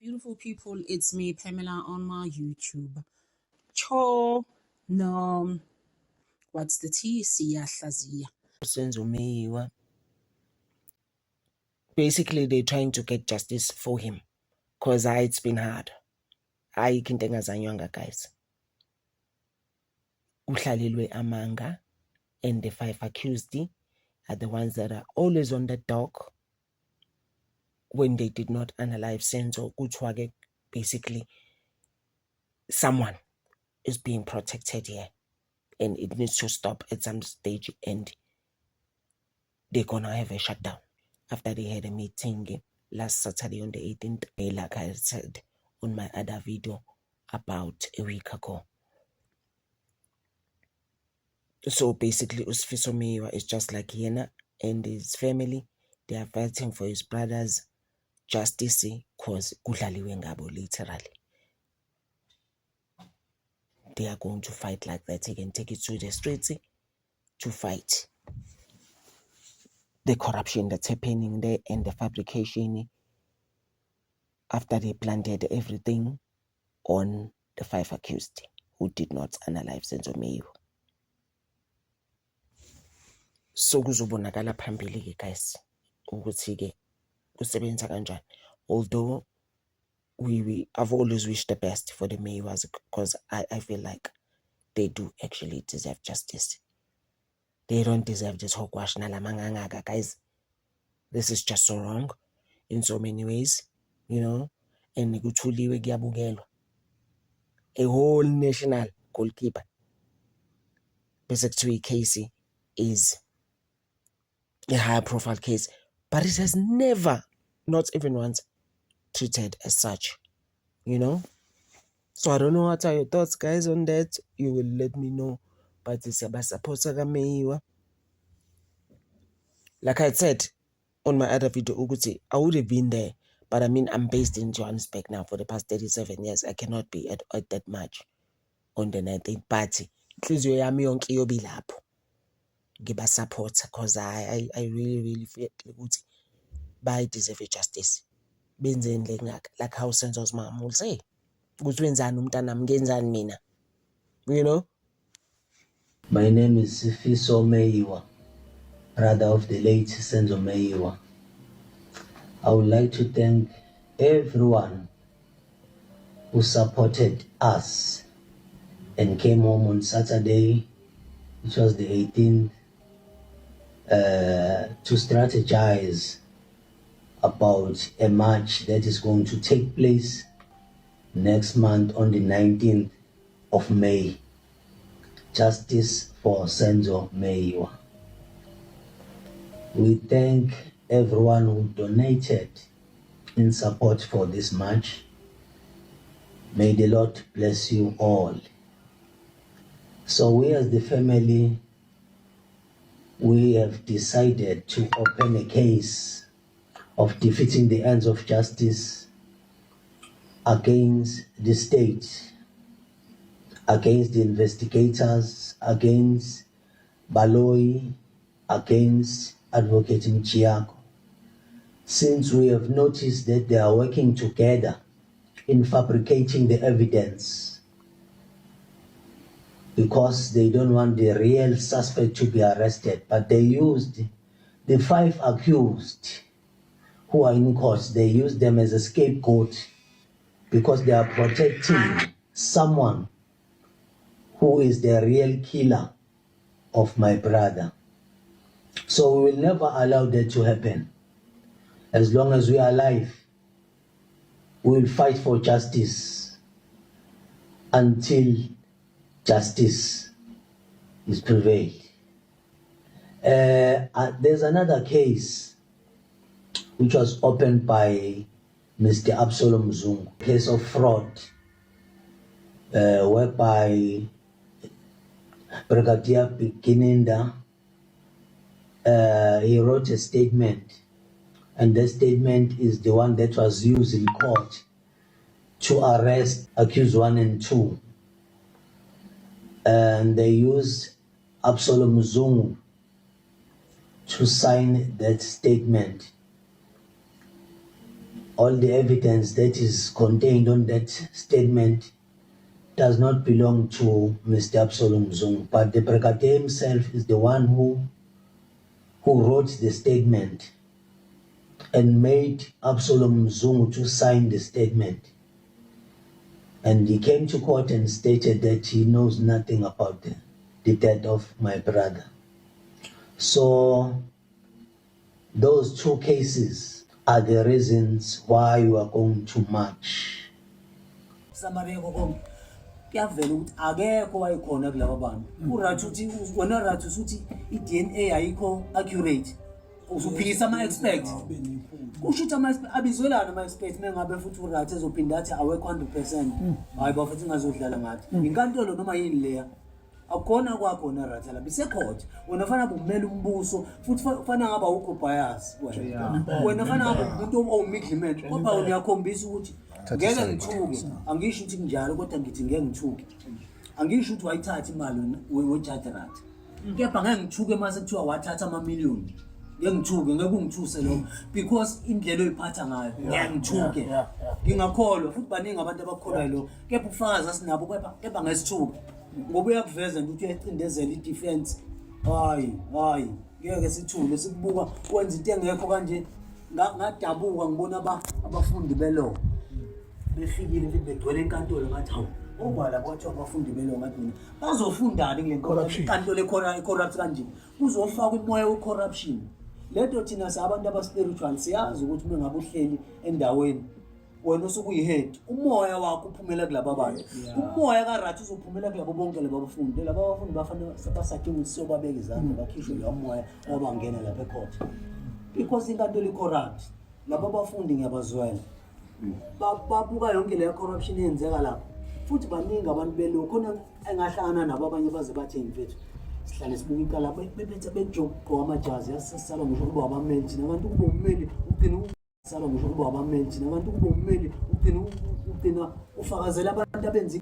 Beautiful people, it's me, Pamela, on my YouTube. Cho, no, what's the T? Siyahlaziya. Senzo Meyiwa. Basically, they're trying to get justice for him. Because it's been hard. Ayikho into engazanywanga, guys. Uhlalelwe amanga, and the 5 accused are the ones that are always on the dock when they did not unalive Senzo. Kuthiwa-ke basically someone is being protected here, and it needs to stop at some stage, and they're gonna have a shutdown after they had a meeting last Saturday on the 18th, like I said on my other video about a week ago. So basically, Usifiso Meyiwa is just like Yena and his family. They are fighting for his brother's justice because kudlaliwe ngabo, literally. They are going to fight like that. They can take it to the streets to fight the corruption that's happening there and the fabrication after they planted everything on the 5 accused who did not unalive Senzo Meyiwa. So kuzobonakala phambili-ke guys ukuthi-ke kusebenza kanjani. Although I've always wished the best for the Meyiwas because I feel like they do actually deserve justice. They don't deserve this hogwash nalamanganga, guys. This is just so wrong in so many ways, you know. And kuthuliwe kuyabukelwa. A whole national goalkeeper. Basically, Casey is a high profile case, but it has never, not even once, treated as such, you know. So I don't know what are your thoughts, guys, on that. You will let me know. But it's about supporter Meyiwa. Like I said on my other video, Uguti, I would have been there, but I mean I'm based in Johannesburg now for the past 37 years. I cannot be at that match on the 19th party. Inhliziyo yami yonke iyobe ilapho. Ngiba support because I really feel ukuthi they deserve justice. Benzeni ngaka, like how Senzo's mom will say. Ukuthi wenzani umntanami ngenzani mina. You know? My name is Sifiso Meyiwa, brother of the late Senzo Meyiwa. I would like to thank everyone who supported us and came home on Saturday, which was the 18th, to strategize about a match that is going to take place next month on the 19th of May. Justice for Senzo Meyiwa. We thank everyone who donated in support for this match. May the Lord bless you all. So we as the family, we have decided to open a case of defeating the ends of justice against the state, against the investigators, against Baloyi, against Advocate Mchiako. Since we have noticed that they are working together in fabricating the evidence because they don't want the real suspect to be arrested, but they used the 5 accused who are in court, they used them as a scapegoat because they are protecting someone who is the real killer of my brother. So we will never allow that to happen. As long as we are alive, we will fight for justice until justice is prevailed. There's another case which was opened by Mr. Absalom Zungu, case of fraud, whereby Brigadier Kininda, he wrote a statement, and that statement is the one that was used in court to arrest accused 1 and 2. And they used Absalom Zungu to sign that statement all the evidence that is contained on that statement does not belong to Mr. Absalom Zungu, but the Brigadier himself is the one who wrote the statement and made Absalom Zungu to sign the statement. And he came to court and stated that he knows nothing about the death of my brother. So those two cases are the reasons why you are going to march. Kuyavela ukuthi akekho wayekhona kulabo bantu uRathi uthi wona Rathi uthi iDNA ayikho accurate usuphikisa ama-expert kusho ukuthi ama-expert abizwelana ama-expert mengabe futhi uRathi ezophinda athi awekho 100% hayi bafuthi ngazodlala ngathi inkantolo noma yini leya akukona kwakhona Rathi la bisecourt wena fana kumele umbuso futhi fana ngaba ukho bias wena fana ngaba umuntu owumidlimento kodwa uyakhombisa ukuthi ngeke ngithuke angisho ukuthi kunjalo kodwa ngithi ngeke ngithuke angisho ukuthi wayithatha imali weJudge Rathi kepha ngeke ngithuke mase kuthiwa wathatha ama-million ngeke ngithuke ngeke ungithuse lokho because indlela oyiphatha ngayo ngeke ngithuke ngingakholwa futhi baningi abantu abakholwayo lokho kepha ufakazi asinabo kepha ngesithuke ngoba uyakuveza nje ukuthi uyacindezela i-defense hayi ngeke sithule sikubuka wenza into engekho kanje ngadabuka ngibona abafundi belo befikile begcwele enkantolo ngathi hawu obala kwathiwa abafundi belo ngathi mina bazofundani kule nkantolo e-corrupt kanje kuzofaka umoya we-corruption leto thina sabantu aba-spiritual siyazi ukuthi uma ngabe uhleli endaweni wena usukuyi-head umoya wakho uphumela kulaba bantu umoya kaRathi uzophumela kulabo bonke laba bafundi bafanele basadinga ukuthi siyobabeka izandla bakhishwe lowo moya wabangena lapha ecourt because inkantolo i-corrupt laba bafundi ngiyabazwela babuka yonke leyo corruption eyenzeka lapho futhi baningi abantu belo khona engahlangana nabo abanye baze bathi mfethu sihlale sibuka ikala bebethe bejogqoka amajazi yasesala ngisho kuba abameli thina abantu kuba ummeli ugcina sala ngisho kuba abameli thina abantu kuba ummeli ugcina ufakazela abantu abenza